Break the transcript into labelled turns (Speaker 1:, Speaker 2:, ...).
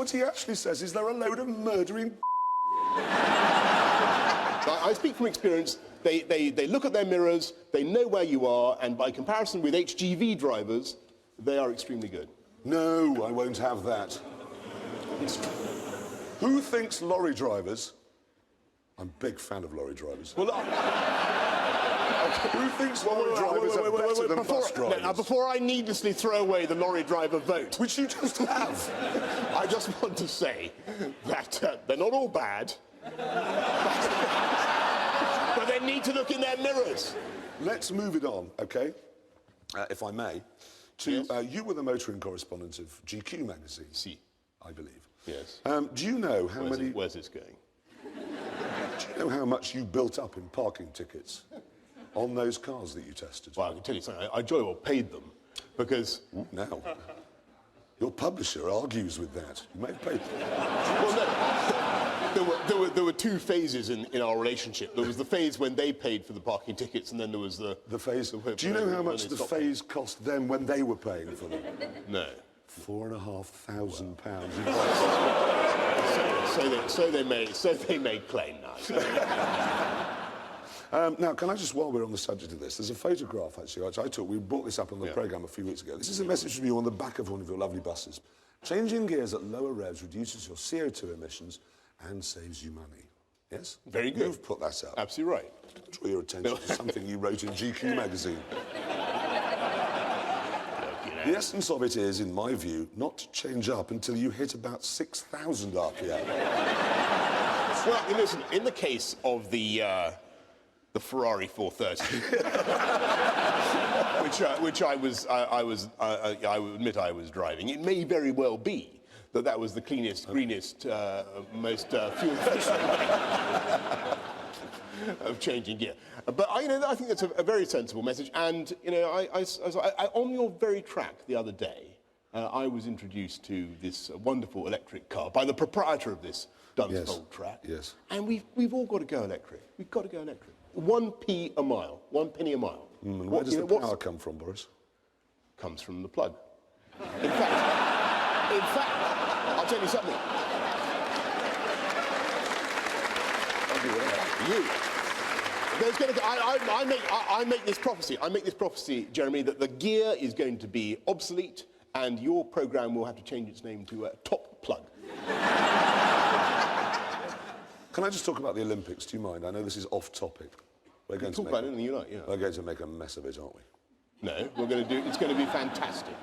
Speaker 1: What he actually says is they're a load of murdering...
Speaker 2: I speak from experience. They look at their mirrors, they know where you are, and by comparison with HGV drivers, they are extremely good.
Speaker 1: No, I won't have that. Who thinks lorry drivers... I'm a big fan of lorry drivers.
Speaker 2: Well,
Speaker 1: who thinks lorry drivers are better than bus drivers?
Speaker 2: Now, before I needlessly throw away the lorry driver vote,
Speaker 1: which you just have,
Speaker 2: I just want to say that they're not all bad, but they need to look in their mirrors.
Speaker 1: Let's move it on, okay? If I may, to
Speaker 2: yes.
Speaker 1: You were the motoring correspondent of GQ magazine.
Speaker 2: Si.
Speaker 1: I believe.
Speaker 2: Yes.
Speaker 1: Do you know how many...
Speaker 2: Where's this going?
Speaker 1: Do you know how much you built up in parking tickets on those cars that you tested?
Speaker 2: Well, I can tell you something. I jolly well paid them because...
Speaker 1: Now, your publisher argues with that. You may have paid them.
Speaker 2: Well, no, there were two phases in our relationship. There was the phase when they paid for the parking tickets, and then there was the phase...
Speaker 1: Do you know how much the phase cost them when they were paying for them?
Speaker 2: No.
Speaker 1: £4,500 pounds.
Speaker 2: So they may claim now.
Speaker 1: Now, can I just, while we're on the subject of this, there's a photograph, actually, which I took. We brought this up on the programme a few weeks ago. This is a message from you on the back of one of your lovely buses. Changing gears at lower revs reduces your CO2 emissions and saves you money. Yes?
Speaker 2: Very good.
Speaker 1: You've put that up.
Speaker 2: Absolutely right.
Speaker 1: Draw your attention to something you wrote in GQ magazine. The essence of it is, in my view, not to change up until you hit about 6,000 RPM.
Speaker 2: Well, listen, in the case of the Ferrari 430, which I will admit I was driving, it may very well be that was the cleanest, greenest, most fuel-efficient way of changing gear. But I think that's a very sensible message. And on your very track the other day, I was introduced to this wonderful electric car by the proprietor of this Dunsfold track.
Speaker 1: Yes.
Speaker 2: And we've all got to go electric. We've got to go electric. 1p a mile, 1 penny a mile.
Speaker 1: And where does the power come from, Boris?
Speaker 2: Comes from the plug. In fact, I'll tell you something. I'll do that. You. I make this prophecy, Jeremy, that the gear is going to be obsolete and your programme will have to change its name to Top Plug.
Speaker 1: Can I just talk about the Olympics? Do you mind? I know this is off topic. We're going to
Speaker 2: talk about anything you like, yeah.
Speaker 1: We're going to make a mess of it, aren't we?
Speaker 2: No, it's going to be fantastic.